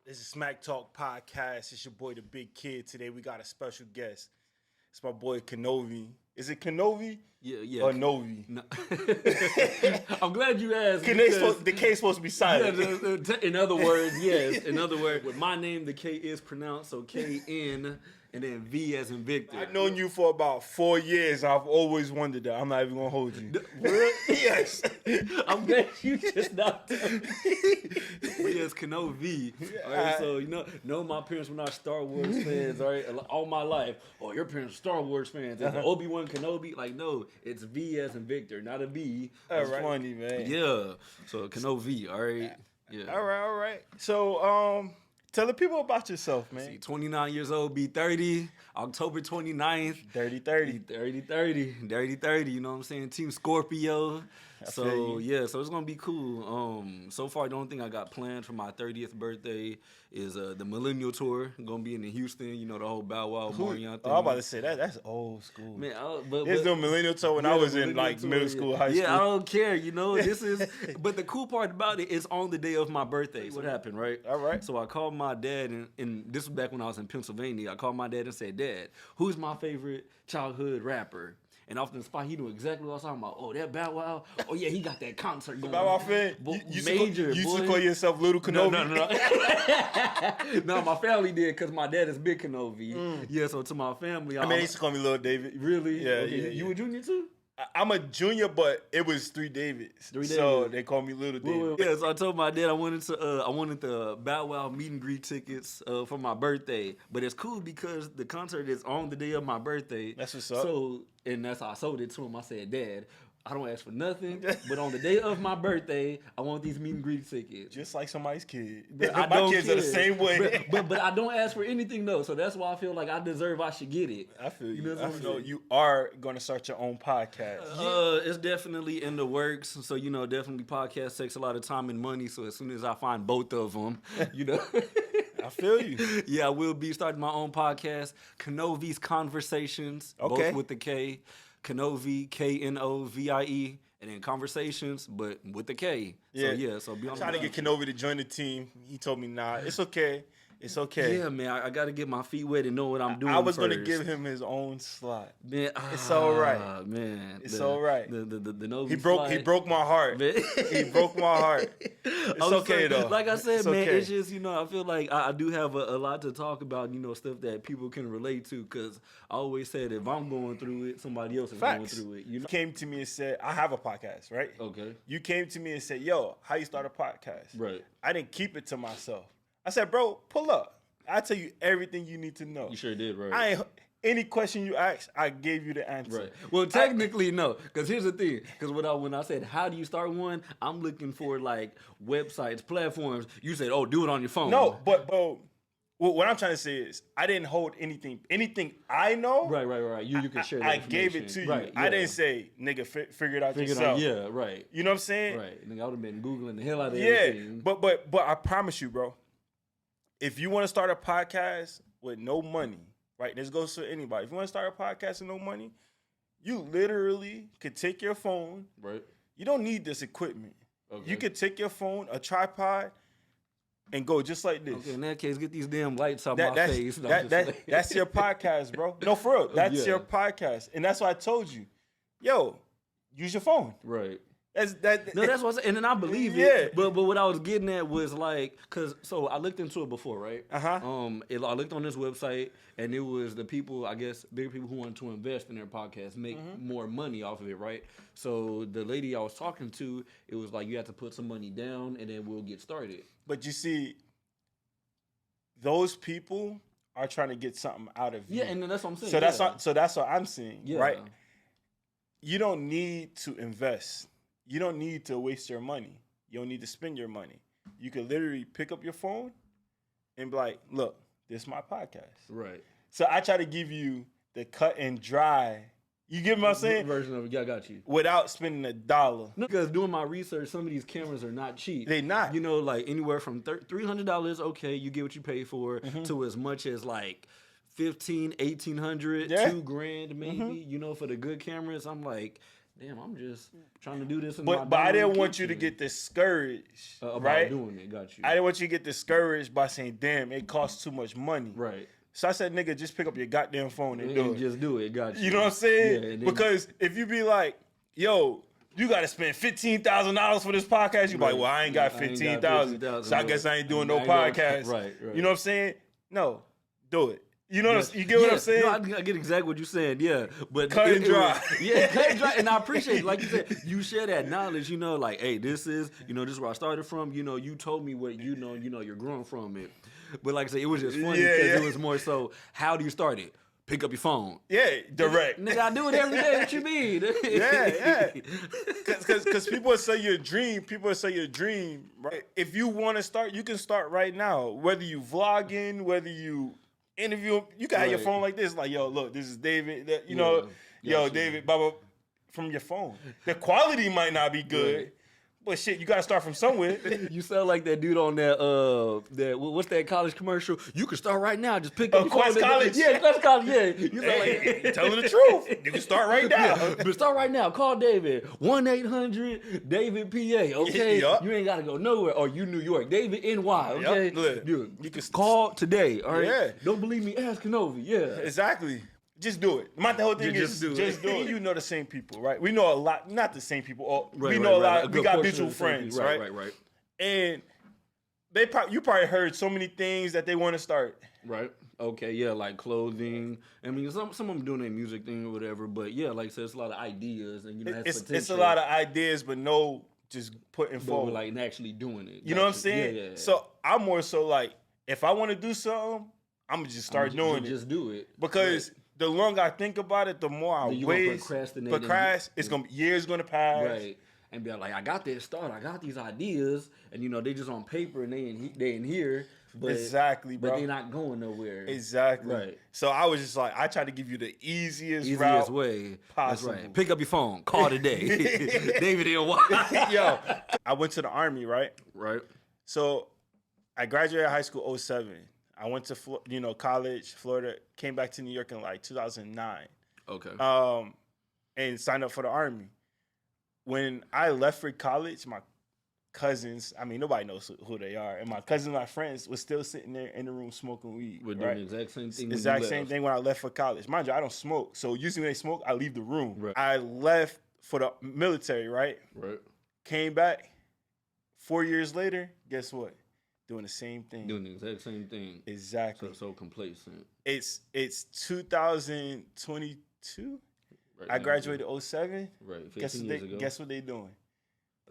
This is Smack Talk Podcast. It's your boy, the Big Kid. Today we got a special guest. It's my boy, Knovie. Is it Knovie? Yeah. Or Knovie? No. I'm glad you asked. The K is supposed to be silent. In other words, yes. In other words, with my name, the K is pronounced, so K-N, and then V as in Victor. I've known you for about 4 years. I've always wondered that. I'm not even going to hold you. Really? Yes. I'm glad you just not tell me. But yes, Knovie. All right, so, no, my parents were not Star Wars fans, all right? All my life. Oh, your parents are Star Wars fans. It's Obi-Wan Kenobi. Like, no, it's V as in Victor, not a V. That's funny, man. Yeah. So, Knovie, all right? Yeah. All right. So, tell the people about yourself, man. See, 29 years old, be 30, October 29th. Dirty 30, you know what I'm saying? Team Scorpio. So it's going to be cool. So far, the only thing I got planned for my 30th birthday is the Millennial Tour. I'm going to be in Houston, the whole Bow Wow, Marion thing. I'm about to say, that's old school. Man, there's no Millennial Tour when I was in, middle school, high school. Yeah, I don't care, this is... But the cool part about it is on the day of my birthday. What happened, right? All right. So I called my dad, and this was back when I was in Pennsylvania. I called my dad and said, Dad, who's my favorite childhood rapper? And off the spot, he knew exactly what I was talking about. Oh, that Bow Wow. Oh, yeah, he got that concert going. Bow Wow fan? You used to call yourself Little Knovie? No. No, my family did because my dad is Big Knovie. Yeah, so to my family. They used to call me Little David. Really? Yeah, okay. You a junior too? I'm a junior, but it was 3 Davids. So they call me Little David. Yeah, so I told my dad I wanted the Bow Wow meet and greet tickets for my birthday. But it's cool because the concert is on the day of my birthday. That's what's up. So, and that's how I sold it to him. I said, Dad, I don't ask for nothing, but on the day of my birthday, I want these meet and greet tickets. Just like somebody's kid. My kids are the same way. But I don't ask for anything though, so that's why I feel like I should get it. I feel you. You are going to start your own podcast. It's definitely in the works. So definitely podcast takes a lot of time and money. So as soon as I find both of them, I feel you. Yeah, I will be starting my own podcast, Knovie's Conversations, both with the K. Knovie, Knovie, and then Conversations, but with the K. Yeah. So be on. I'm trying to get Knovie to join the team. He told me, nah, it's okay. It's okay. Yeah, man, I got to get my feet wet and know what I'm doing. I was going to give him his own slot. Man, it's all right. Man, it's all right. The Knovie he broke my heart. He broke my heart. It's okay though. Like I said, it's man, okay. it's just I feel like I do have a lot to talk about. Stuff that people can relate to. Because I always said if I'm going through it, somebody else is going through it. You came to me and said, I have a podcast, right? Okay. You came to me and said, yo, how you start a podcast? Right. I didn't keep it to myself. I said, bro, pull up. I tell you everything you need to know. You sure did, right? Any question you asked, I gave you the answer. Right. Well, technically, no. Because here's the thing. Because when I said, how do you start one? I'm looking for, websites, platforms. You said, oh, do it on your phone. No, but what I'm trying to say is I didn't hold anything I know. Right. You can share that I gave it to you. Right, yeah. I didn't say, nigga, figure it out yourself. Yeah, right. You know what I'm saying? Right. Nigga, I would have been Googling the hell out of everything. Yeah, but I promise you, bro, if you want to start a podcast with no money, right? This goes to anybody. If you want to start a podcast with no money, you literally could take your phone. Right. You don't need this equipment. Okay. You could take your phone, a tripod, and go just like this. Okay, in that case, get these damn lights out my face. That's your podcast, bro. No, for real. That's your podcast. And that's why I told you, yo, use your phone. Right. That's what I said. And then I believe it. But what I was getting at was so I looked into it before, right? Uh-huh. I looked on this website, and it was the people, I guess, bigger people who wanted to invest in their podcast, make more money off of it, right? So the lady I was talking to, it was like you have to put some money down, and then we'll get started. But you see, those people are trying to get something out of you. Yeah, and then that's what I'm saying. So that's what I'm saying, right? You don't need to invest. You don't need to waste your money. You don't need to spend your money. You can literally pick up your phone and be like, look, this is my podcast. Right. So I try to give you the cut and dry. You get what I'm saying? Version of it. Yeah, I got you. Without spending $1. No, because doing my research, some of these cameras are not cheap. They not. Anywhere from $300, okay, you get what you pay for, to as much as $1,500, $1,800, $2,000 maybe. For the good cameras, I'm like, damn, I'm just trying to do this. But I didn't want you to get discouraged, about doing it. Got you. I didn't want you to get discouraged by saying, damn, it costs too much money. Right. So I said, nigga, just pick up your goddamn phone and do it. Just do it. Got you. You know what I'm saying? Yeah, because if you be like, yo, you got to spend $15,000 for this podcast, you be like, well, I ain't got $15,000. So I guess I ain't doing no podcast. Right. You know what I'm saying? No, do it. You know what you get what I'm saying? No, I get exactly what you're saying. Yeah, but cut and dry. Cut and dry. And I appreciate it. Like you said, you share that knowledge. You know, like, hey, this is this is where I started from. You know, you told me what you know. You're growing from it. But like I said, it was just funny because it was more so. How do you start it? Pick up your phone. Yeah, direct. Nigga, I do it every day. What you mean? Yeah. Because people will say your dream. People will say your dream. Right? If you want to start, you can start right now. Whether you vlogging, whether you interview, you can have your phone like this. Like, yo, look, this is David. David, blah, blah, from your phone. The quality might not be good. Right. But shit, you gotta start from somewhere. You sound like that dude on that what's that college commercial? You can start right now. Just pick up your Quest College. Yeah, Quest College. Yeah. You sound like telling the truth. You can start right now. But start right now. Call David. 1-800 PA. Okay. Yep. You ain't gotta go nowhere. Or you New York. David NY. Okay. Yep. Dude, you can call today. All right. Yeah. Don't believe me? Ask Knovie. Yeah. Exactly. Just do it. The whole thing is just do it. You know the same people, right? We know a lot, not the same people. We know a lot. We got mutual friends, right? Right. And you probably heard so many things that they want to start. Right. Okay. Yeah, like clothing. I mean, some of them doing their music thing or whatever. But yeah, like I said, it's a lot of ideas, and it's a lot of ideas, but no, just putting forward, like and actually doing it. You know what I'm saying? Yeah. So I'm more so like, if I want to do something, I'm gonna just start doing it. Just do it because. Right. The longer I think about it, the more I waste. It's gonna years gonna pass. Right. And be like, I got this start. I got these ideas, and they just on paper and they in here. But, exactly, bro. But they're not going nowhere. Exactly. Right. So I was just like, I tried to give you the easiest way possible. That's right. Pick up your phone. Call today. David NY. Yo, I went to the Army, right? Right. So I graduated high school 2007. I went to college, Florida. Came back to New York in like 2009. Okay. And signed up for the Army. When I left for college, my cousins, I mean, nobody knows who they are, and my cousins, my friends, was still sitting there in the room smoking weed. We're doing the exact same thing. Exact same thing when I left for college. Mind you, I don't smoke, so usually when they smoke, I leave the room. Right. I left for the military, right? Right. Came back. 4 years later, guess what? Doing the same thing. Doing the exact same thing. Exactly. So complacent. It's 2022. Right, I graduated 2007. Right. 15 years ago. Guess what they doing?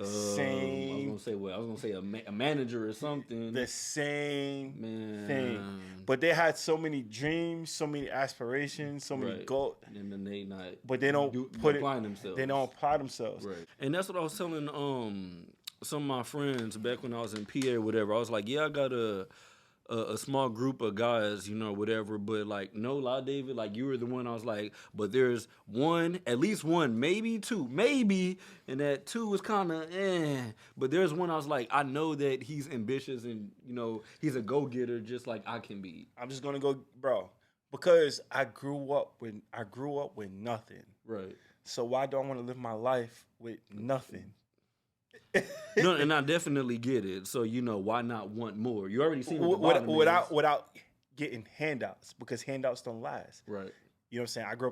Same. I was gonna say a manager or something. The same thing. But they had so many dreams, so many aspirations, so many goals. And then they not. But they don't apply themselves. They don't apply themselves. Right. And that's what I was telling some of my friends back when I was in PA or whatever. I was like, yeah, I got a small group of guys, whatever. But like, no lie, David, like you were the one. I was like, but there's one, at least one, maybe two, and that two was kind of But there's one I was like, I know that he's ambitious and he's a go-getter just like I can be. I'm just gonna go, bro, because I grew up with nothing. Right. So why do I want to live my life with nothing? No, and I definitely get it. So why not want more? You already seen without getting handouts, because handouts don't last. Right. You know what I'm saying? I grew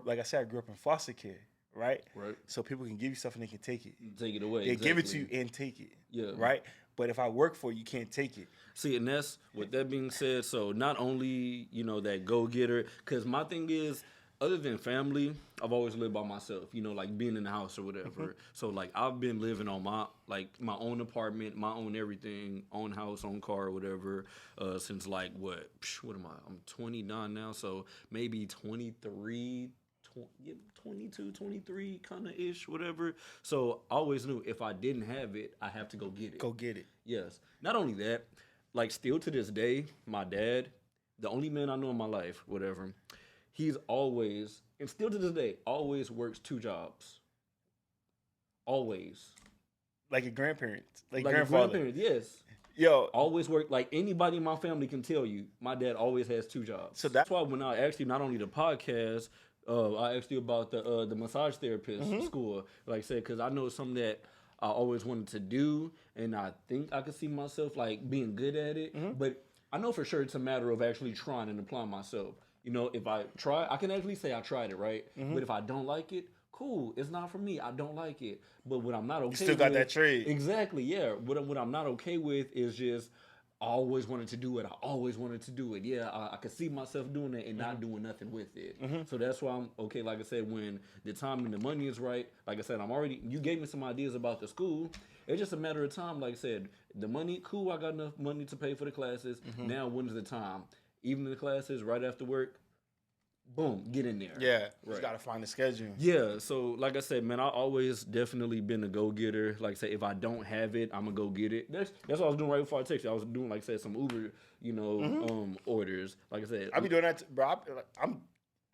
up in foster care, right? Right. So people can give you stuff and they can take it. Take it away. They give it to you and take it. Yeah. Right. But if I work for you, you can't take it. See, and that's with that being said. So not only that go getter, because my thing is, other than family, I've always lived by myself, like being in the house or whatever. Mm-hmm. So, like, I've been living on my own apartment, my own everything, own house, own car or whatever, since, like, what am I? I'm 29 now, so maybe 23, 22, 23 kind of ish, whatever. So, I always knew if I didn't have it, I have to go get it. Go get it. Yes. Not only that, like, still to this day, my dad, the only man I know in my life, whatever, he's always, and still to this day, always works 2 jobs. Always. Like your grandparents. Like grandfather. Grandparents, yes. Yo. Always work. Like anybody in my family can tell you, my dad always has 2 jobs. So that's why when I actually, not only the podcast, I asked you about the massage therapist school. Like I said, because I know something that I always wanted to do, and I think I could see myself like being good at it. But I know for sure it's a matter of actually trying and applying myself. You know, if I try, I can actually say I tried it, right? But if I don't like it, cool, it's not for me. I don't like it. But what I'm not okay with, you still got that trade. Exactly, yeah. What I'm not okay with is just I always wanted to do it. I always wanted to do it. Yeah, I could see myself doing it and not doing nothing with it. So that's why I'm okay. Like I said, when the time and the money is right, like I said, you gave me some ideas about the school. It's just a matter of time. Like I said, the money, cool, I got enough money to pay for the classes. Now, when's the time? Evening the classes, right after work, boom, get in there. Yeah, right. You got to find the schedule. Yeah, so like I said, man, I always definitely been a go-getter. Like I said, if I don't have it, I'm going to go get it. That's what I was doing right before I texted you. I was doing, like I said, some Uber, orders. Like I said. I be doing that, bro.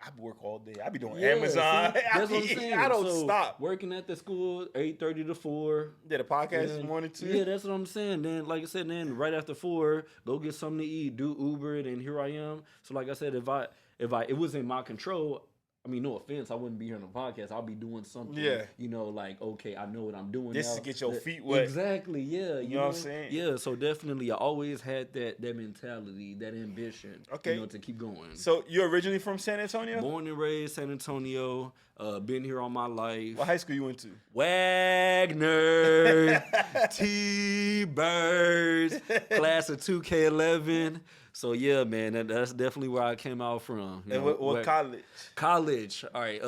I work all day. I be doing Amazon. See, that's what I'm saying. I don't stop. Working at the school, 8:30 to 4. Did a podcast this morning too. Yeah, that's what I'm saying. Then, like I said, then right after 4, go get something to eat, do Uber, and here I am. So, like I said, if it was in my control, I mean, no offense, I wouldn't be here on the podcast. I'll be doing something, like, okay, I know what I'm doing this now. To get your feet wet. Exactly, yeah. You know what I'm saying? Yeah, so definitely, I always had that mentality, that ambition, to keep going. So, you're originally from San Antonio? Born and raised San Antonio, been here all my life. What high school you went to? Wagner, T-Birds, class of 2K11. So, yeah, man, that's definitely where I came out from. And what college? College. All right.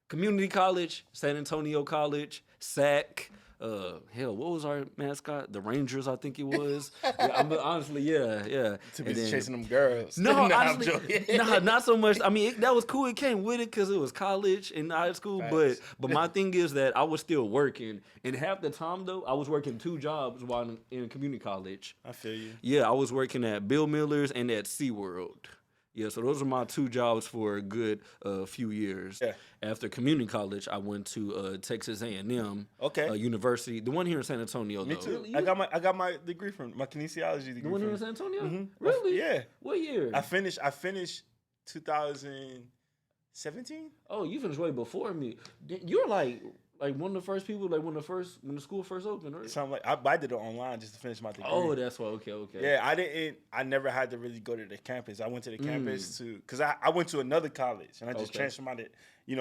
Community college, San Antonio College, SAC. What was our mascot? The Rangers, I think it was. Honestly, yeah. To be chasing them girls. No, honestly, not so much. I mean, that was cool. It came with it because it was college and high school. Facts. But my thing is that I was still working, and half the time though, I was working 2 jobs while in community college. I feel you. Yeah, I was working at Bill Miller's and at SeaWorld. Yeah, so those are my 2 jobs for a good few years. Yeah. After community college, I went to Texas A&M University, the one here in San Antonio. Me too. Really? I got my degree from my kinesiology degree. The one here in San Antonio? Mm-hmm. Really? Yeah. What year? I finished 2017. Oh, you finished way before me. You're like one of the first people, like when the school first opened, right? Something like I did it online just to finish my degree. Oh, that's why. Okay. Yeah, I never had to really go to the campus. I went to the campus because I went to another college and I just transferred my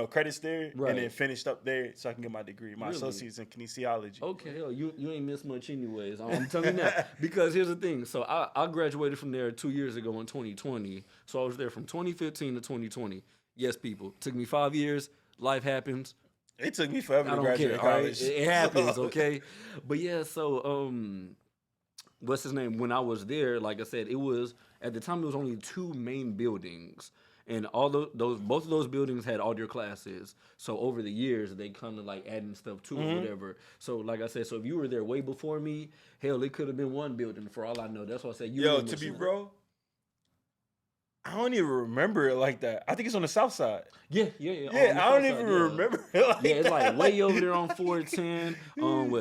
credits there and then finished up there so I can get my degree, my associates in kinesiology. Okay, hell, you ain't missed much anyways. I'm telling you that because here's the thing. So I graduated from there 2 years ago in 2020. So I was there from 2015 to 2020. Yes, people, took me 5 years. Life happens. It took me forever to graduate college. Right? It happens, okay? But yeah, so what's his name? When I was there, like I said, it was at the time it was only 2 main buildings, and all both of those buildings had all their classes. So over the years, they kind of like adding stuff to it, whatever. So like I said, so if you were there way before me, hell, it could have been 1 building for all I know. That's why I said to be bro. I don't even remember it like that. I think it's on the south side. Yeah. I don't even remember it like that. Yeah, it's like way over there on 410.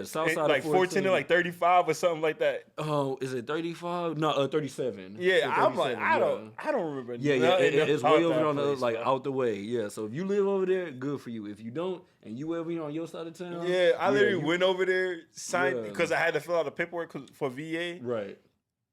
South side like of 410 to like 35 or something like that. Oh, is it 35? No, 37. Yeah, I'm like, I don't remember. Yeah, it's way over on the out the way. Yeah, so if you live over there, good for you. If you don't, and you ever on your side of town, I literally went over there, signed because I had to fill out the paperwork for VA. Right.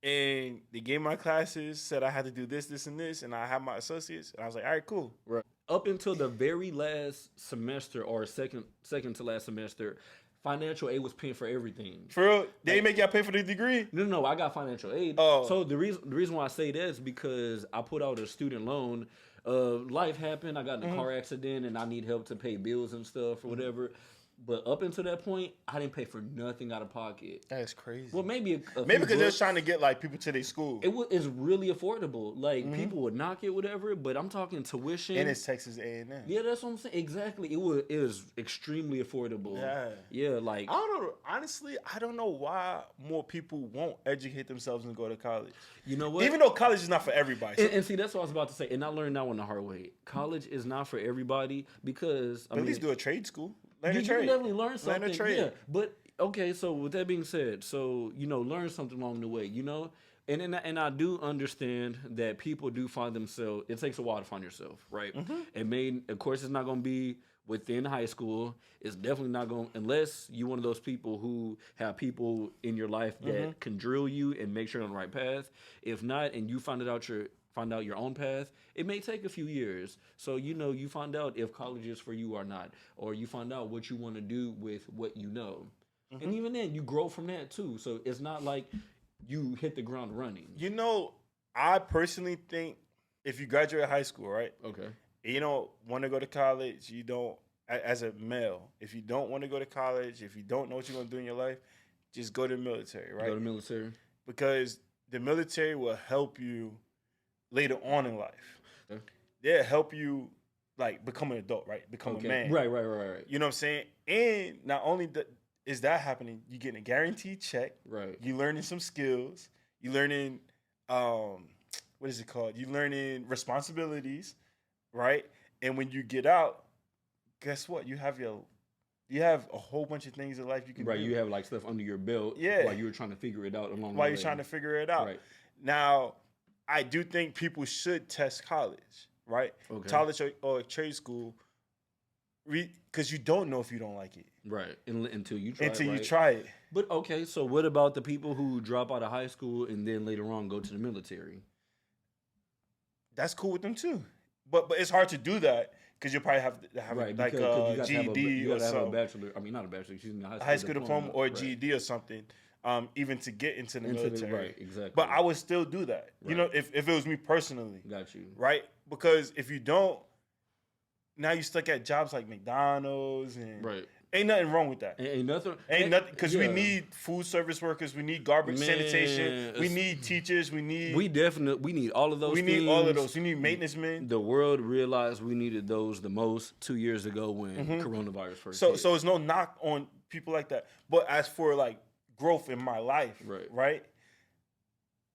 And they gave my classes, said I had to do this, and this, and I had my associates, and I was like, all right, cool. Right. Up until the very last semester or second to last semester, financial aid was paying for everything. For real? They didn't make y'all pay for the degree? No, I got financial aid. Oh. So the reason why I say that is because I put out a student loan. Life happened. I got in a car accident, and I need help to pay bills and stuff or whatever. But up until that point, I didn't pay for nothing out of pocket. That's crazy. Well, maybe maybe because they're trying to get like people to their school. It's really affordable. Like people would knock it, whatever. But I'm talking tuition. And it's Texas A&M. Yeah, that's what I'm saying. Exactly. It was extremely affordable. Yeah. Like I don't know. Honestly, I don't know why more people won't educate themselves and go to college. You know what? Even though college is not for everybody. And see, that's what I was about to say. And I learned that one the hard way. College is not for everybody because at least do a trade school. Learn a you trade. definitely learn something. Learn a trade. Yeah, but okay. So with that being said, learn something along the way. And I do understand that people do find themselves. It takes a while to find yourself, right? Of course, it's not going to be within high school. It's definitely not going unless you're one of those people who have people in your life that can drill you and make sure you're on the right path. If not, and you find out your own path, it may take a few years. So you find out if college is for you or not, or you find out what you want to do with what you know, and even then you grow from that too. So it's not like you hit the ground running. I personally think if you graduate high school, right? Okay. And you don't want to go to college, you don't, as a male, if you don't want to go to college, if you don't know what you're going to do in your life, just go to the military, right? Go to the military. Because the military will help you later on in life. Okay. They'll help you, like, become an adult, right? Become a man. Right. You know what I'm saying? And not only is that happening, you're getting a guaranteed check. Right. You're learning some skills. You're learning, what is it called? You're learning responsibilities, right? And when you get out, guess what? You have a whole bunch of things in life you can do. Right, you have like stuff under your belt while you were trying to figure it out along the way. While you're trying to figure it out. Right. Now, I do think people should test college, right? Okay. College or trade school, because you don't know if you don't like it. Right, until you try Until it, you right? try it. But okay, so what about the people who drop out of high school and then later on go to the military? That's cool with them too. But it's hard to do that because you probably have to have right, like a GED or something. A bachelor. I mean, not a bachelor. Excuse me, high school diploma or a GED or something, even to get into the military. Right, exactly. But I would still do that. Right. You know, if it was me personally. Got you. Right? Because if you don't, now you're stuck at jobs like McDonald's and ain't nothing wrong with that. Ain't nothing. Because we need food service workers, we need garbage sanitation, we need teachers, we need all of those. We need all of those. We need maintenance men. The world realized we needed those the most 2 years ago when coronavirus first hit. So it's no knock on people like that. But as for like growth in my life, right?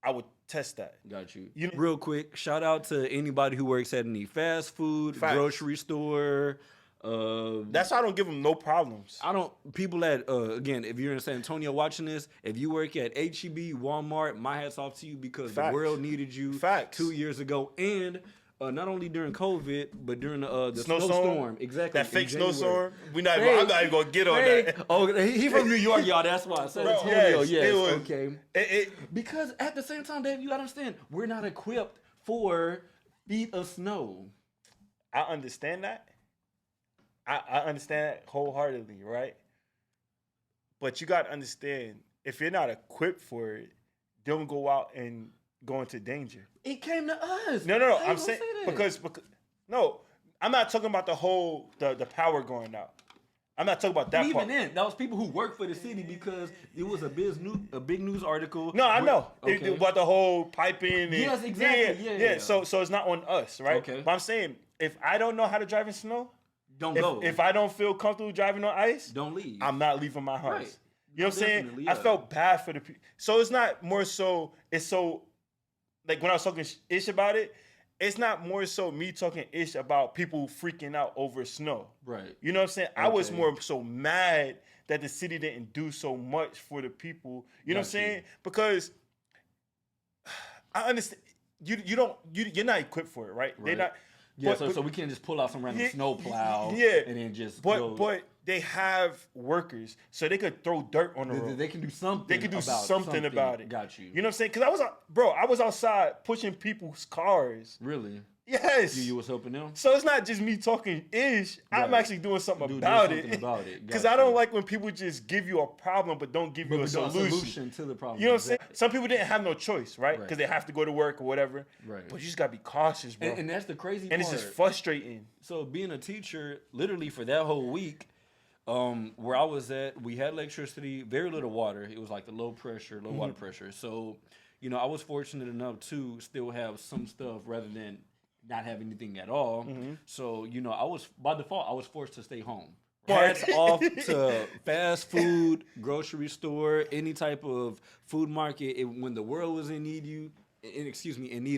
I would test that. Got you. Real quick, shout out to anybody who works at any fast food, grocery store. That's why I don't give them no problems. People that, again, if you're in San Antonio watching this, if you work at H-E-B, Walmart, my hat's off to you because the world needed you 2 years ago. And not only during COVID, but during the snowstorm. Exactly. That fake snowstorm. I'm not even going to get on that. Oh, he from New York, y'all. That's why. San Antonio, yes. Okay. Because at the same time, Dave, you got to understand, we're not equipped for feet of snow. I understand that. I understand that wholeheartedly, right? But you got to understand, if you're not equipped for it, don't go out and go into danger. It came to us. No. I'm saying because no, I'm not talking about the power going out. I'm not talking about that part. Even then, that was people who work for the city because it was a big news article. No, I know about the whole piping. Yes, exactly. Yeah. So it's not on us, right? Okay. But I'm saying if I don't know how to drive in snow, don't go. If I don't feel comfortable driving on ice, don't leave. I'm not leaving my house. Right. You know what I'm saying? Yeah. I felt bad for the people. So it's not more so. It's so like when I was talking ish about it. It's not more so me talking ish about people freaking out over snow. Right. You know what I'm saying? I was more so mad that the city didn't do so much for the people. You know what I'm saying? Because I understand you're not equipped for it, right? They're not. Yeah, so we can't just pull out some random snow plow and then just But they have workers, so they could throw dirt on the road. They can do something. They can do something about it. Got you. You know what I'm saying? Because I was outside pushing people's cars. Really? Yes. You was helping them? So it's not just me talking ish. Right. I'm actually doing something about it. Because I don't like when people just give you a problem but don't give you a solution to the problem. You know what I'm saying? Some people didn't have no choice, right? Because they have to go to work or whatever. Right. But you just got to be cautious, bro. And that's the crazy part. And it's just frustrating. So being a teacher, literally for that whole week, where I was at, we had electricity, very little water. It was like the low water pressure. So, I was fortunate enough to still have some stuff rather than not have anything at all. So, by default, I was forced to stay home. Hats off to fast food, grocery store, any type of food market. When the world was in need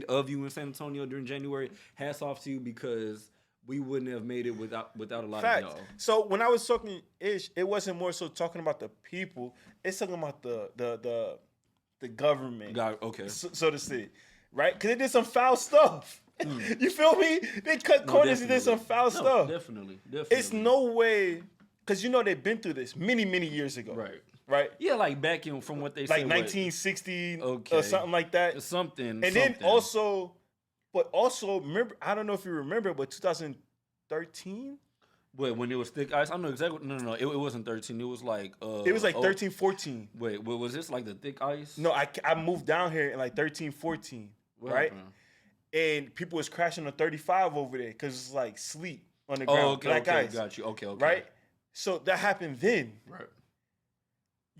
of you in San Antonio during January, hats off to you because we wouldn't have made it without a lot of y'all. So when I was talking ish, it wasn't more so talking about the people. It's talking about the the government. Okay. So to say, right? Because they did some foul stuff. You feel me? They cut corners and did some foul stuff. Definitely. It's no way, because they've been through this many, many years ago. Right? Yeah, like back in from what they said. Like 1960 or something like that. Something. Then also, remember, I don't know if you remember, but 2013? Wait, when it was thick ice? I know exactly. No. It wasn't 13. It was like. It was like 13, 14. Wait, was this like the thick ice? No, I moved down here in like 13, 14. Right? And people was crashing on 35 over there because it's like sleep on the ground. Black ice. Got you. Okay. Right? So that happened then. Right.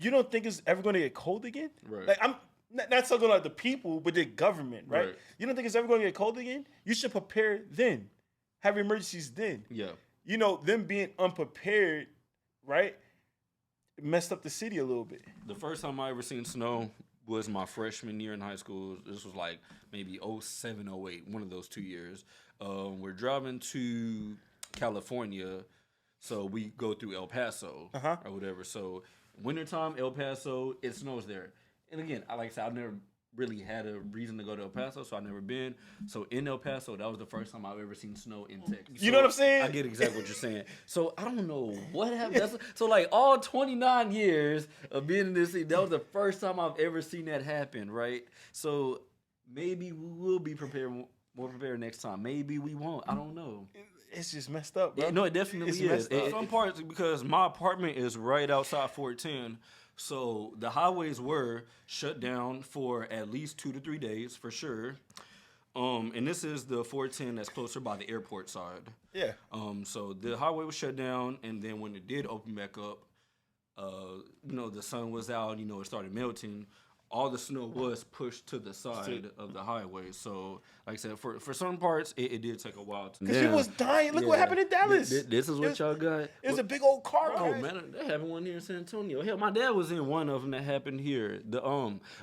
You don't think it's ever going to get cold again? Right. Like, I'm not talking about the people, but the government, right? You don't think it's ever going to get cold again? You should prepare then. Have emergencies then. Yeah. Them being unprepared, right, messed up the city a little bit. The first time I ever seen snow was my freshman year in high school. This was like maybe 07, 08, one of those 2 years. We're driving to California, so we go through El Paso or whatever. So wintertime, El Paso, it snows there. And again, like I said, I've never really had a reason to go to El Paso, so I've never been. So in El Paso, that was the first time I've ever seen snow in Texas. You know what I'm saying? I get exactly what you're saying. So I don't know what happened. So like all 29 years of being in this city, that was the first time I've ever seen that happen, right? So maybe we will be more prepared next time. Maybe we won't. I don't know. It's just messed up, bro. No, it definitely is. Some parts, because my apartment is right outside 410, so the highways were shut down for at least 2 to 3 days for sure. And this is the 410 that's closer by the airport side. Yeah. So the highway was shut down, and then when it did open back up, the sun was out. It started melting. All the snow was pushed to the side of the highway. So, like I said, for some parts, it did take a while. Because people was dying. Look what happened in Dallas. This is what y'all got. It was a big old car crash. Oh, man, they having one here in San Antonio. Hell, my dad was in one of them that happened here.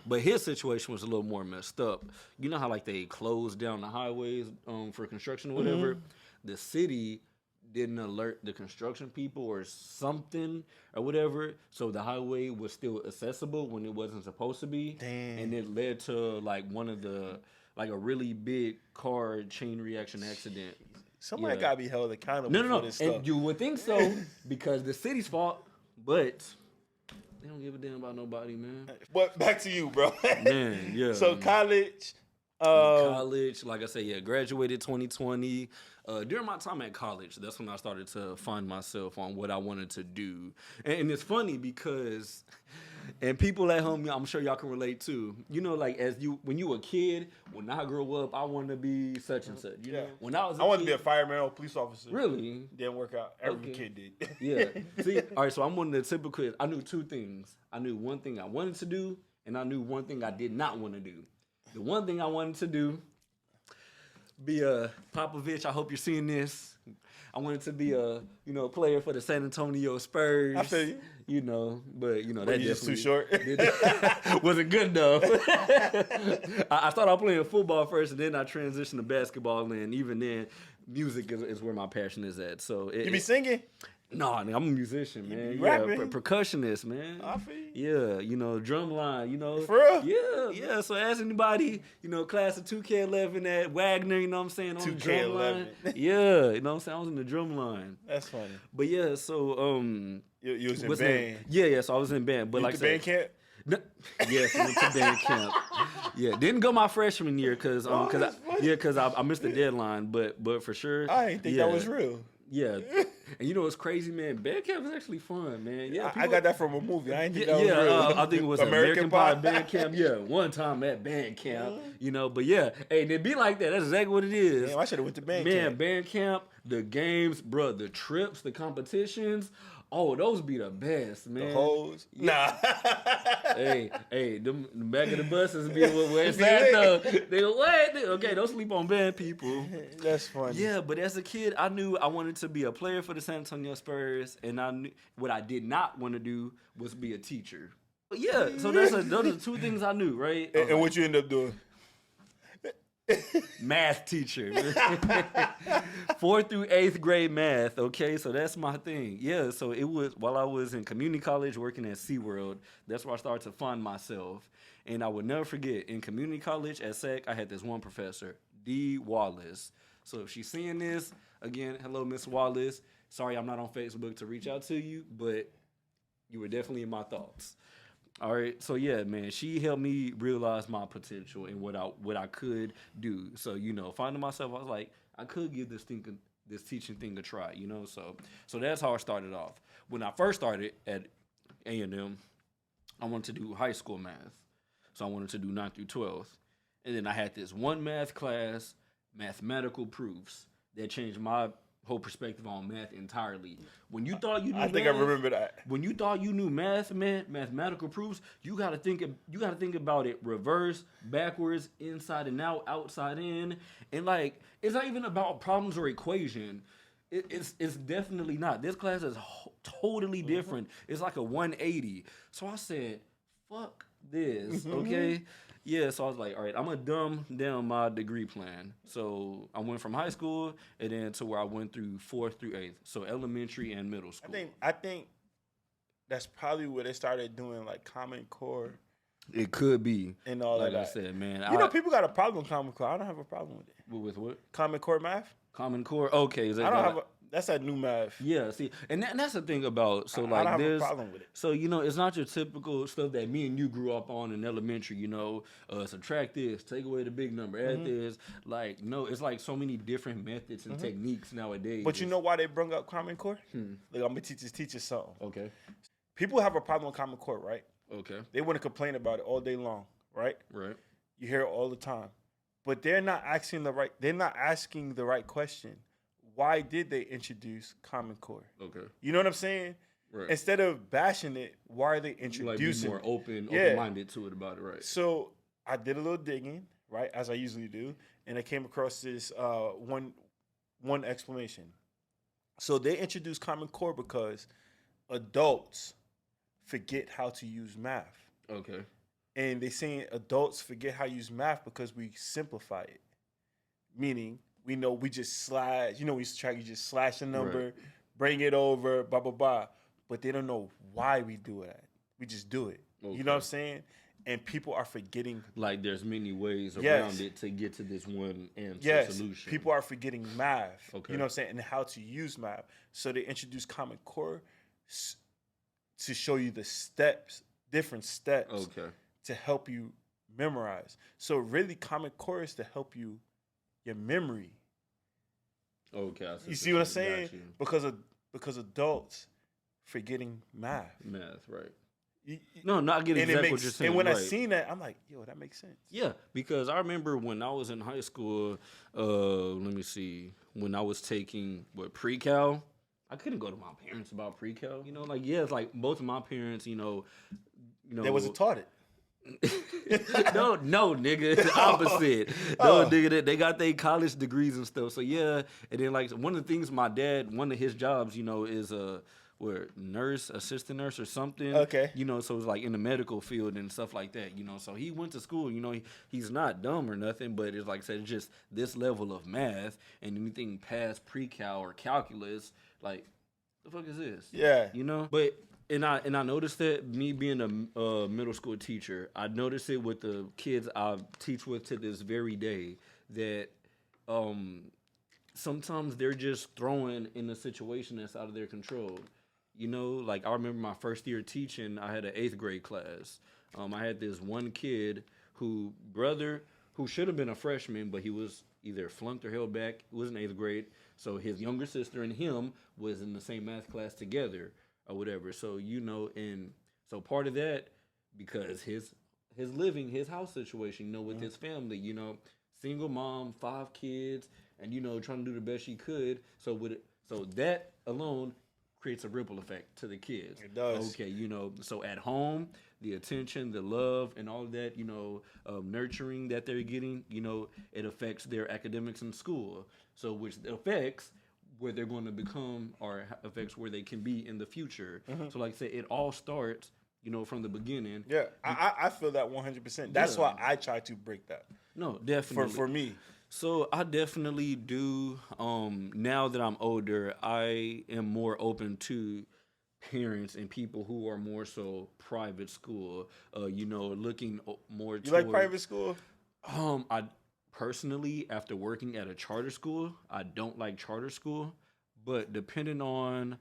But his situation was a little more messed up. You know how, like, they closed down the highways for construction or whatever? The city didn't alert the construction people or something or whatever, so the highway was still accessible when it wasn't supposed to be. Damn. And it led to like a really big car chain reaction accident. Somebody gotta be held accountable for this stuff. And you would think so because the city's fault, but they don't give a damn about nobody, man. But back to you, bro. Man, yeah. So college, like I said, graduated 2020. During my time at college, that's when I started to find myself on what I wanted to do. And it's funny because, and people at home, I'm sure y'all can relate too. Like when you were a kid, when I grew up, I wanted to be such and such. You know? When I wanted to be a fireman or a police officer. Really? Didn't work out. Every kid did. Yeah. See, all right, so I'm one of the typical kids. I knew two things. I knew one thing I wanted to do, and I knew one thing I did not want to do. The one thing I wanted to do, be a Popovich. I hope you're seeing this. I wanted to be a player for the San Antonio Spurs. I feel you. But that just too short. Wasn't good enough. I started off playing football first, and then I transitioned to basketball. And even then, music is where my passion is at. So you be singing? No, I'm a musician, man. Percussionist, man. I feel you. Yeah, drum line, For real? Yeah. So ask anybody, class of 2K11 at Wagner, you know what I'm saying, on the drum line. Yeah, you know what I'm saying? I was in the drum line. That's funny. But yeah, so you was in band. Yeah, so I was in band. But like I said, band camp? No, yes, I went to band camp. Yeah, didn't go my freshman year because I missed the deadline, but for sure. I didn't think that was real. Yeah, and what's crazy, man? Band camp is actually fun, man. Yeah, I got that from a movie. I didn't think that was real. I think it was American Pie band camp. Yeah, one time at band camp, But yeah, hey, it'd be like that. That's exactly what it is. Damn, I should have went to band camp. Man, band camp, the games, bro, the trips, the competitions. Oh, those be the best, man. The hoes? Nah. hey, them back of the buses be where it's at though. They go, what? Okay, don't sleep on band, people. That's funny. Yeah, but as a kid, I knew I wanted to be a player for the San Antonio Spurs, and I knew what I did not want to do was be a teacher. But yeah, so those are two things I knew, right? And what you end up doing? Math teacher. 4th through 8th grade math, okay? So that's my thing. Yeah, so it was while I was in community college working at SeaWorld, that's where I started to find myself. And I would never forget, in community college at SAC, I had this one professor, D. Wallace. So if she's seeing this, again, hello, Miss Wallace. Sorry I'm not on Facebook to reach out to you, but you were definitely in my thoughts. All right, so yeah, man, she helped me realize my potential and what I could do. So finding myself, I was like, I could give this teaching thing a try. So that's how I started off. When I first started at A&M, I wanted to do high school math, so I wanted to do 9th through 12th, and then I had this one math class, mathematical proofs, that changed my whole perspective on math entirely. When you thought you knew I think I remember that. When you thought you knew mathematical proofs, you gotta think about it reverse, backwards, inside and out, outside in, and like it's not even about problems or equation. It's definitely not. This class is totally different. It's like a 180. So I said, "Fuck this," okay? Yeah, so I was like, all right, I'm going to dumb down my degree plan. So I went from high school and then to where I went through 4th through 8th. So elementary and middle school. I think that's probably where they started doing like Common Core. It could be. And all like of that. I said, man. People got a problem with Common Core. I don't have a problem with it. With what? Common Core math? Common Core? Okay. That's that new math. Yeah, see, and that's the thing about, so like I don't have a problem with it. So, it's not your typical stuff that me and you grew up on in elementary, subtract this, take away the big number, add this. Like, no, it's like so many different methods and techniques nowadays. But you know why they bring up Common Core? Like, I'm going to teach you something. Okay. People have a problem with Common Core, right? Okay. They want to complain about it all day long, right? Right. You hear it all the time. But they're not asking the right question. Why did they introduce Common Core? Okay. You know what I'm saying? Right. Instead of bashing it, why are they introducing be more open-minded to it about it, right? So I did a little digging, right, as I usually do, and I came across this one explanation. So they introduced Common Core because adults forget how to use math. Okay. And they saying adults forget how to use math because we simplify it. Meaning, we know we just slash, we used to try to just slash a number, bring it over, blah, blah, blah. But they don't know why we do that. We just do it. Okay. You know what I'm saying? And people are forgetting. Like there's many ways around it to get to this one answer solution. People are forgetting math. Okay. You know what I'm saying? And how to use math. So they introduced Common Core to show you the steps, different steps to help you memorize. So really Common Core is to help you your memory. Okay. You see what I'm saying? Because adults forgetting math. Math, right. No, not getting exactly what you're saying. And when I seen that, I'm like, yo, that makes sense. Yeah, because I remember when I was in high school, let me see, when I was taking, pre-cal, I couldn't go to my parents about pre-cal. It's like both of my parents, They wasn't taught it. no, nigga, it's the opposite. No, nigga, they got their college degrees and stuff. So yeah, and then like one of the things my dad, one of his jobs, is nurse, assistant nurse or something. Okay. So it's like in the medical field and stuff like that. So he went to school. He's not dumb or nothing, but it's like I said, it's just this level of math and anything past pre-cal or calculus, like the fuck is this? Yeah. But. And I noticed that me being a middle school teacher, I noticed it with the kids I teach with to this very day that sometimes they're just thrown in a situation that's out of their control. Like I remember my first year teaching, I had an 8th grade class. I had this one kid who should have been a freshman, but he was either flunked or held back. He was in 8th grade. So his younger sister and him was in the same math class together. Or whatever, so and so part of that because his house situation, with his family, single mom, 5 kids, and trying to do the best she could. So that alone creates a ripple effect to the kids. It does. Okay, so at home, the attention, the love, and all of that, nurturing that they're getting, it affects their academics in school. So which affects where they're going to become or affects where they can be in the future. Mm-hmm. So like I said, it all starts, from the beginning. Yeah, I feel that 100%. That's why I try to break that. No, definitely. For me. So I definitely do, now that I'm older, I am more open to parents and people who are more so private school, looking more You like private school? I personally, after working at a charter school, I don't like charter school, but depending on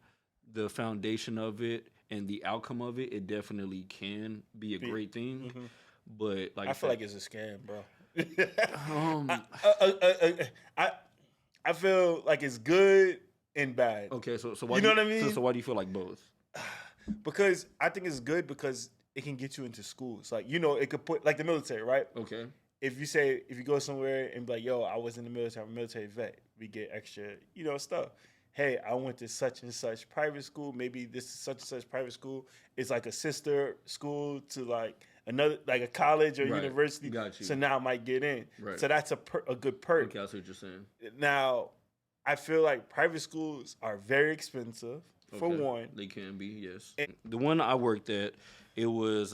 the foundation of it and the outcome of it, it definitely can be a great thing. Mm-hmm. But like I feel like it's a scam, bro. um, I feel like it's good and bad. okay, so why you know what I mean? So why do you feel like both? Because I think it's good because it can get you into schools. Like, it could put like the military, right? Okay. If you go somewhere and be like, yo, I was in the military, I'm a military vet, we get extra, stuff. Hey, I went to such and such private school. Maybe this is such and such private school. It's like a sister school to like another, like a college or university. Got you. So now I might get in. Right. So that's a good perk. Okay, I see what you're saying. Now, I feel like private schools are very expensive, for one. They can be, yes. The one I worked at, it was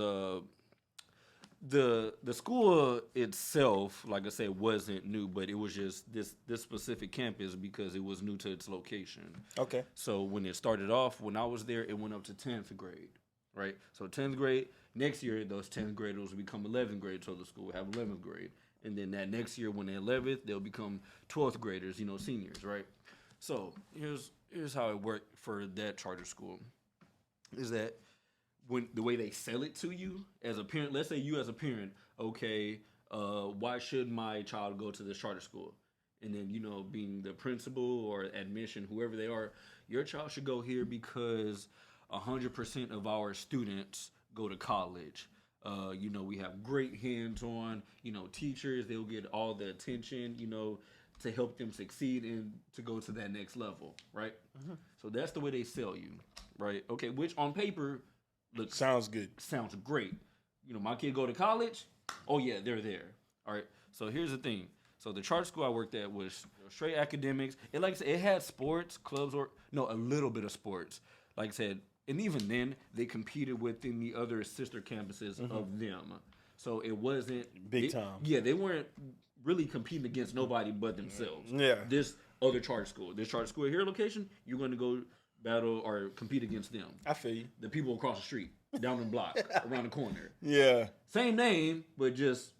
the school itself, like I said, wasn't new, but it was just this specific campus because it was new to its location. Okay. So when it started off, when I was there, it went up to 10th grade, right? So 10th grade, next year, those 10th graders will become 11th grade, so the school will have 11th grade. And then that next year, when they're 11th, they'll become 12th graders, seniors, right? So here's how it worked for that charter school, is that when the way they sell it to you as a parent, let's say you as a parent, okay, why should my child go to this charter school? And then, being the principal or admission, whoever they are, your child should go here because 100% of our students go to college. We have great hands-on, teachers. They'll get all the attention, to help them succeed and to go to that next level, right? Mm-hmm. So that's the way they sell you, right? Okay, which on paper sounds good. Sounds great. My kid go to college. Oh yeah, they're there. All right. So here's the thing. So the charter school I worked at was straight academics. It like I said, it had sports clubs a little bit of sports. Like I said, and even then they competed within the other sister campuses of them. So it wasn't big time. Yeah, they weren't really competing against nobody but themselves. Yeah. This other charter school here location, you're going to go battle or compete against them. I feel you. The people across the street, down the block, around the corner. Yeah. Same name, but just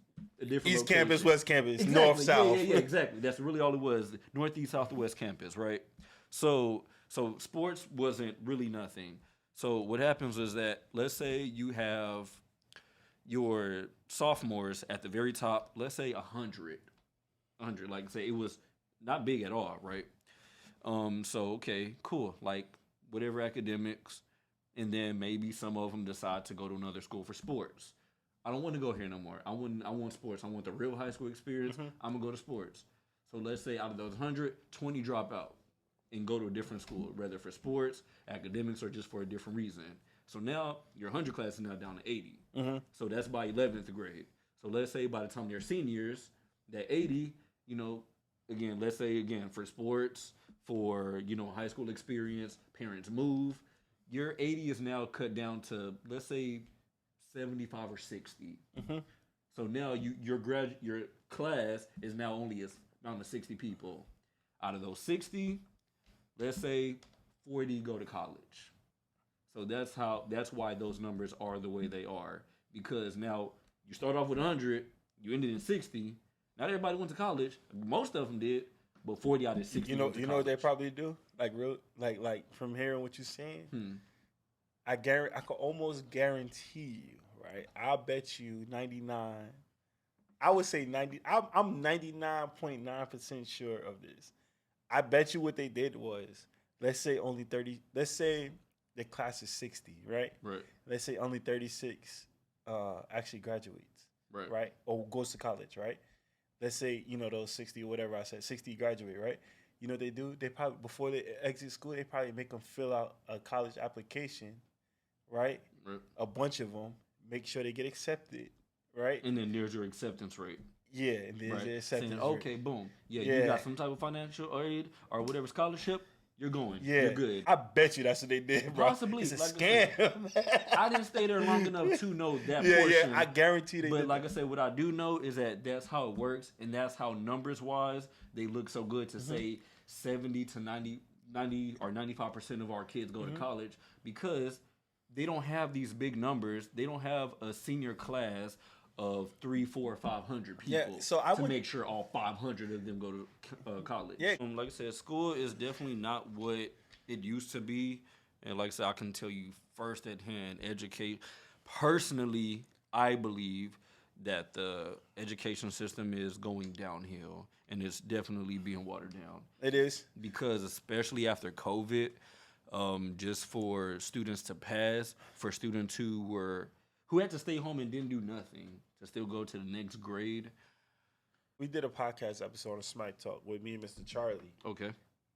a different East location. Campus, West Campus, exactly. North, South. Yeah, exactly. That's really all it was. Northeast, South, West Campus, right? So sports wasn't really nothing. So what happens is that, let's say you have your sophomores at the very top, let's say 100. Like say it was not big at all, right? So okay, cool. Like whatever academics, and then maybe some of them decide to go to another school for sports. I don't want to go here no more. I want sports. I want the real high school experience. I'm gonna go to sports. So let's say out of those 100, 20 drop out and go to a different school, whether for sports, academics, or just for a different reason. So now your 100 class is now down to 80. So that's by 11th grade. So let's say by the time they're seniors, that 80, again, let's say again for sports, for high school experience, parents move, your 80 is now cut down to, let's say, 75 or 60. So now your class is now only down to 60 people. Out of those 60, let's say 40 go to college. So that's why those numbers are the way they are, because now you start off with 100, you ended in 60. Not everybody went to college. Most of them did, but 40 out of 60. You know what they probably do? Like from hearing what you're saying, I could almost guarantee you, right? I'll bet you 99. I would say 90. I'm 99.9% sure of this. I bet you what they did was, let's say only 30. Let's say the class is 60, right? Right. Let's say only 36 actually graduates, right? Or goes to college, right? Let's say, those 60 or whatever I said, 60 graduate, right? You know what they do? They probably, before they exit school, they probably make them fill out a college application, right? A bunch of them, make sure they get accepted, right? And then there's your acceptance rate. Yeah, and there's your acceptance rate. Okay, boom. Yeah, you got some type of financial aid or whatever scholarship, you're going. Yeah. You're good. I bet you that's what they did, bro. Possibly. It's a like scam. I didn't stay there long enough to know that portion. Yeah, I guarantee they But did like I said, what I do know is that that's how it works, and that's how numbers-wise, they look so good to say 70 to 90, 90 or 95% of our kids go to college because they don't have these big numbers. They don't have a senior class of 300, 400, 500 people to make sure all 500 of them go to college. Yeah. Like I said, school is definitely not what it used to be. And like I said, I can tell you first at hand, educate. Personally, I believe that the education system is going downhill and it's definitely being watered down. It is. Because especially after COVID, just for students to pass, for students who had to stay home and didn't do nothing to still go to the next grade. We did a podcast episode on Smack Talk with me and Mr. Charlie. Okay.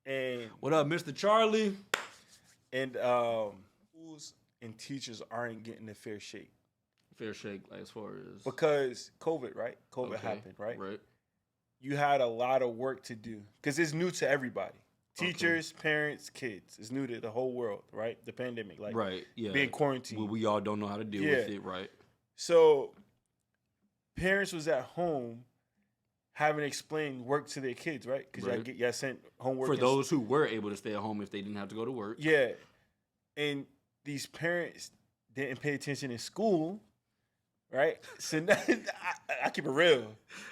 And what up, Mr. Charlie? And schools and teachers aren't getting a fair shake. Fair shake, like, as far as because COVID, right? COVID happened, right? Right. You had a lot of work to do because it's new to everybody. Teachers, parents, kids. It's new to the whole world, right? The pandemic, like being quarantined. Well, we all don't know how to deal with it, right? So parents was at home having to explain work to their kids, right? Because y'all sent homework. For those who were able to stay at home if they didn't have to go to work. Yeah. And these parents didn't pay attention in school, right? So now, I keep it real.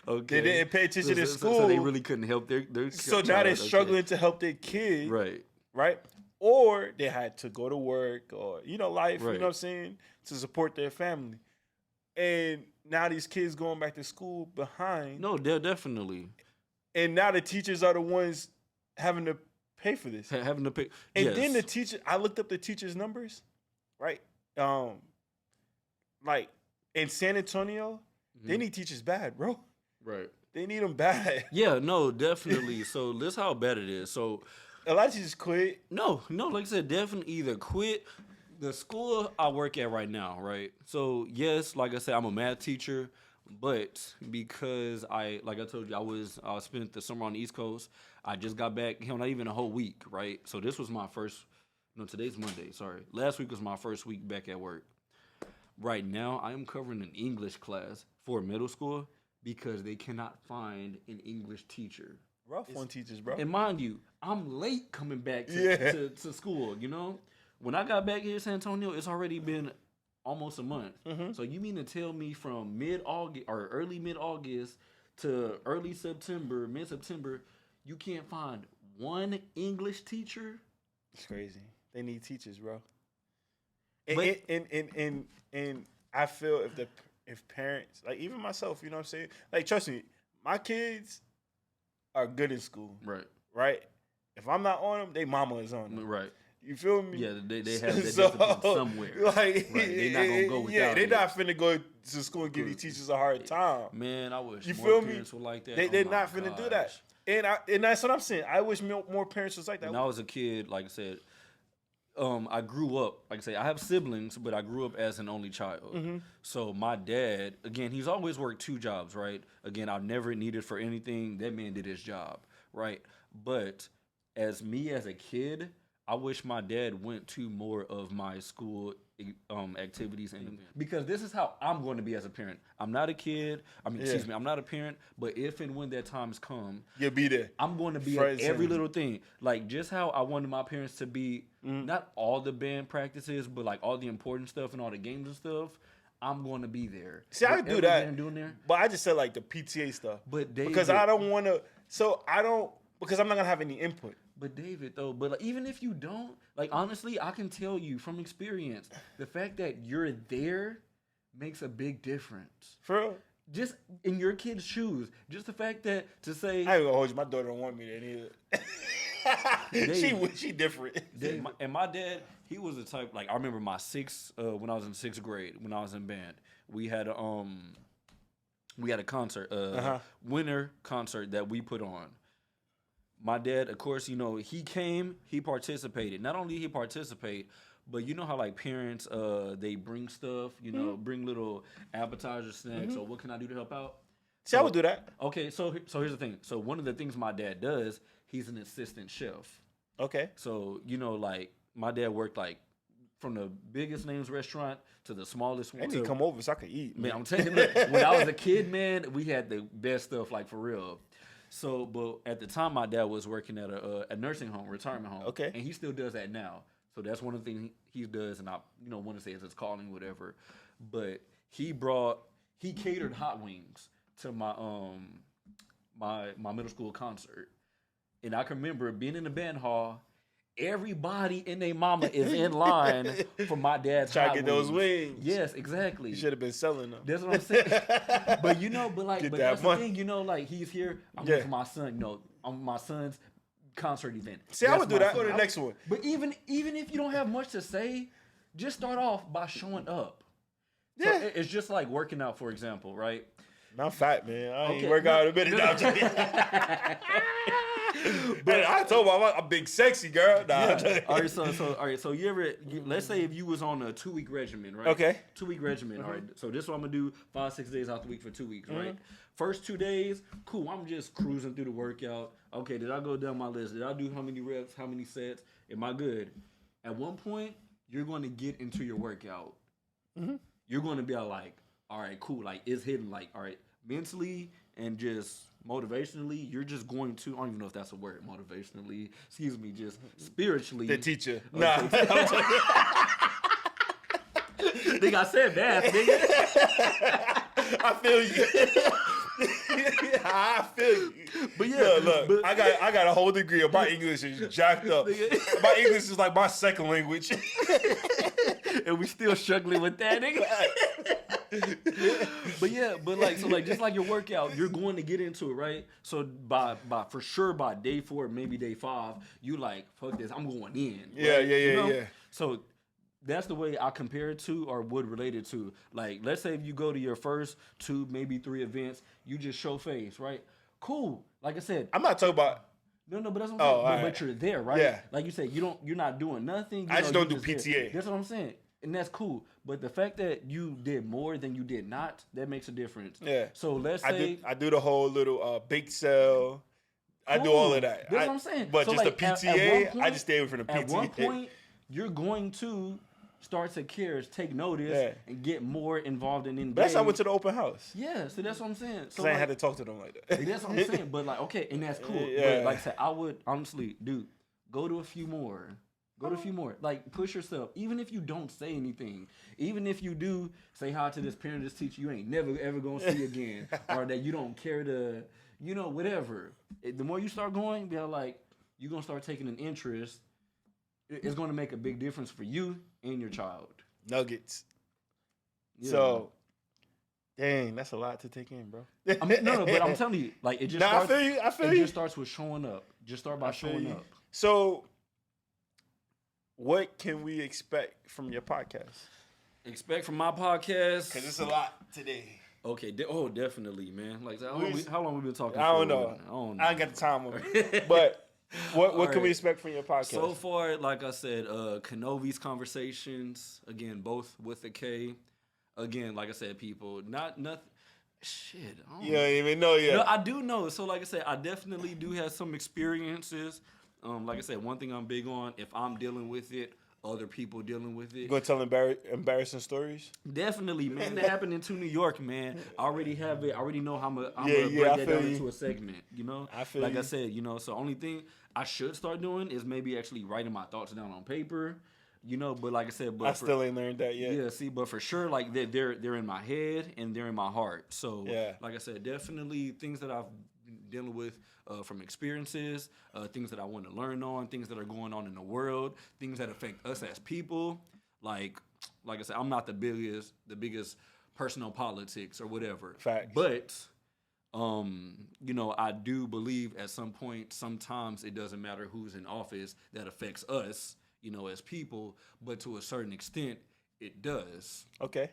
Okay. They didn't pay attention in school. So they really couldn't help their so child. Now they're struggling to help their kid. Right. Right? Or they had to go to work or, life, you know what I'm saying, to support their family. And now these kids going back to school behind. No, definitely. And now the teachers are the ones having to pay for this. Having to pay. And then the teacher, I looked up the teachers' numbers, right? Like in San Antonio, they need teachers bad, bro. Right. They need them bad. Yeah, no, definitely. So this how bad it is. So a lot of teachers quit. No, like I said, definitely either quit. The school I work at right now, right? So yes, like I said, I'm a math teacher, but because I told you, I spent the summer on the East Coast. I just got back, not even a whole week, right? So this was my first. No, today's Monday. Sorry, last week was my first week back at work. Right now, I am covering an English class for middle school because they cannot find an English teacher. Rough on teachers, bro. And mind you, I'm late coming back to school, When I got back here in San Antonio, it's already been almost a month. Mm-hmm. So you mean to tell me from mid-August or early mid-August to early September, mid-September, you can't find one English teacher? It's crazy. They need teachers, bro. And I feel if parents, like even myself, you know what I'm saying? Like, trust me, my kids are good in school. Right. Right? If I'm not on them, they mama is on them. Right. You feel me? Yeah, they have that discipline somewhere. Like, they're not gonna go without. Yeah, they're not finna go to school and give these teachers a hard time. Man, I wish you more feel parents me? were like that. They're not finna do that. And that's what I'm saying. I wish more parents was like that. When I was a kid, like I said, I grew up, like I say, I have siblings, but I grew up as an only child. Mm-hmm. So my dad, again, he's always worked two jobs, right? Again, I never needed for anything. That man did his job, right? But as a kid, I wish my dad went to more of my school activities, and because this is how I'm going to be as a parent. I'm not a kid. Excuse me, I'm not a parent. But if and when that time's come, you'll be there. I'm going to be at every little thing. Like just how I wanted my parents to be, not all the band practices, but like all the important stuff and all the games and stuff. I'm going to be there. See, I do that. I'm doing there. But I just said like the PTA stuff. But David, because I don't want to. So I don't, because I'm not gonna have any input. But David, though, like, even if you don't, like, honestly, I can tell you from experience, the fact that you're there makes a big difference. For real? Just in your kid's shoes. Just the fact that to say... I ain't gonna hold you. My daughter don't want me there neither. She different. My dad, he was the type, like, I remember when I was in 6th grade, when I was in band, we had a concert, winter concert that we put on. My dad, of course, he came, he participated. Not only did he participate, but you know how like parents, they bring stuff, bring little appetizer snacks or what can I do to help out? See, I would do that. Okay, so here's the thing. So one of the things my dad does, he's an assistant chef. Okay. So, like my dad worked like from the biggest names restaurant to the smallest one. I need to come over so I can eat. Man, I'm telling you, when I was a kid, man, we had the best stuff, like for real. So, but at the time, my dad was working at a nursing home, retirement home. Okay. And he still does that now. So that's one of the things he does, and I, want to say it's his calling, whatever. But he catered hot wings to my my middle school concert, and I can remember being in the band hall. Everybody and their mama is in line for my dad's try hot to get wings. those wings. Yes, exactly. You should have been selling them. That's what I'm saying. but that's money. the thing, like he's here. I'm here for my son. I'm my son's concert event. See, I would do that. Go to the next one. But even if you don't have much to say, just start off by showing up. Yeah, so it's just like working out, for example, right? I'm fat, man. I ain't work out in a minute. But I told my mom I'm big, sexy girl. Nah, yeah. All right, so let's say if you was on a 2-week regimen, right? Okay. 2-week regimen. Mm-hmm. All right. So this is what I'm gonna do 5-6 days out the week for 2 weeks, right? First 2 days, cool. I'm just cruising through the workout. Okay, did I go down my list? Did I do how many reps? How many sets? Am I good? At one point, you're going to get into your workout. Mm-hmm. You're going to be like, all right, cool. Like it's hitting. Like, all right, mentally and just motivationally, you're just going to, I don't even know if that's a word, motivationally, excuse me, just spiritually. The teacher. Okay. Nah. Think I said that, nigga. I feel you. I feel you. But yeah, look, I got a whole degree of my English is jacked up. My English is like my second language. And we still struggling with that, nigga. But yeah, just like your workout, you're going to get into it, right? So by for sure by day 4, maybe day 5, you like, fuck this, I'm going in. Right? Yeah. So that's the way I compare it to or would relate it to. Like, let's say if you go to your first 2, maybe 3 events, you just show face, right? Cool. Like I said, I'm not talking about. No, but that's what I'm saying. But you're there, right? Yeah. Like you said, you're not doing nothing. I just don't do PTA. There. That's what I'm saying. And that's cool. But the fact that you did more than you did not, that makes a difference. Yeah. So let's say I do the whole little bake sale. Cool. I do all of that. That's what I'm saying. But so just like, the PTA, point, I just stay away from the PTA. At one point, you're going to start to care, take notice, and get more involved and engaged. But that's how I went to the open house. Yeah, so that's what I'm saying. So I ain't had to talk to them like that. That's what I'm saying. But like, okay, and that's cool. Yeah. But like I said, I would honestly, dude, go to a few more. Go to a few more. Like, push yourself. Even if you don't say anything. Even if you do say hi to this parent, this teacher you ain't never, ever going to see again. Or that you don't care to, whatever. The more you start going, be like, you're going to start taking an interest. It's going to make a big difference for you and your child. Nuggets. Yeah. So, dang, that's a lot to take in, bro. I mean, no, but I'm telling you, like, it just starts. I feel you. Just starts with showing up. Just start by showing up. So, what can we expect from your podcast? Expect from my podcast? Because it's a lot today. Okay. Definitely, man. Like, how long we been talking? I don't know. I ain't got the time on it. But what can we expect from your podcast? So far, like I said, Knovie's Conversations. Again, both with a K. Again, like I said, people, nothing. Shit. You don't even know yet. No, I do know. So, like I said, I definitely do have some experiences. Like I said, one thing I'm big on, if I'm dealing with it, other people dealing with it. You gonna tell embarrassing stories? Definitely, man. That happened into New York, man. I already have it. I already know how I'm gonna break that down into a segment, I feel like I said, so only thing I should start doing is maybe actually writing my thoughts down on paper. But like I said, I still ain't learned that yet. Yeah, see, but for sure, like they're in my head and they're in my heart. So, like I said, definitely things that I've been dealing with from experiences, things that I want to learn on, things that are going on in the world, things that affect us as people. Like I said, I'm not the biggest person on politics or whatever. Facts. But I do believe at some point, sometimes it doesn't matter who's in office that affects us. As people, but to a certain extent, it does. Okay.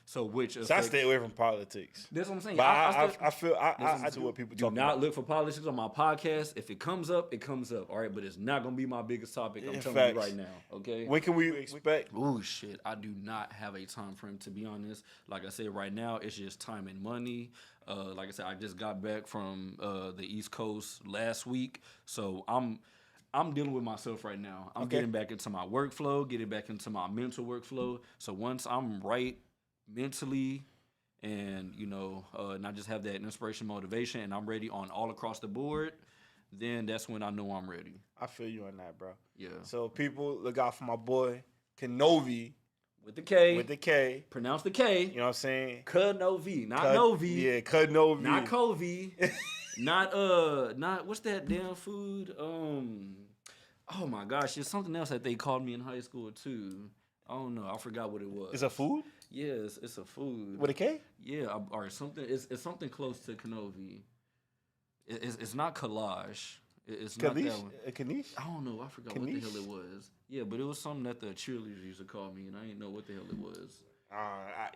So which affects, I stay away from politics. That's what I'm saying. But I do what people talk about. Do not look for politics on my podcast. If it comes up, it comes up. All right, but it's not gonna be my biggest topic. I'm telling you right now. Okay. When can we expect? Oh shit! I do not have a time frame, to be honest. Like I said, right now it's just time and money. Like I said, I just got back from the East Coast last week, so I'm dealing with myself right now. I'm getting back into my workflow, getting back into my mental workflow. So once I'm right mentally and not just have that inspiration, motivation, and I'm ready on all across the board, then that's when I know I'm ready. I feel you on that, bro. Yeah. So people, look out for my boy Knovie. With the K. With the K. Pronounce the K. You know what I'm saying? Knovie, not Knovie. Yeah, Knovie. Not Knovie. not what's that damn food? Oh my gosh, it's something else that they called me in high school too. I don't know. I forgot what it was. It's a food? Yes, it's a food. With a K? Yeah, or something. It's something close to Knovie. It's not collage. It's not that one. Kanish? I don't know. I forgot what the hell it was. Yeah, but it was something that the cheerleaders used to call me, and I didn't know what the hell it was.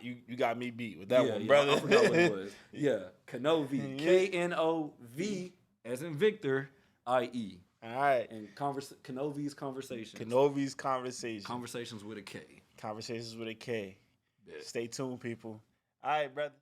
You got me beat with that one, yeah, brother. I forgot what it was. Yeah, Knovie. Knov as in Victor, I-E. All right. And Knovie's Conversations. Knovie's Conversations. Conversations with a K. Conversations with a K. Bet. Stay tuned, people. All right, brother.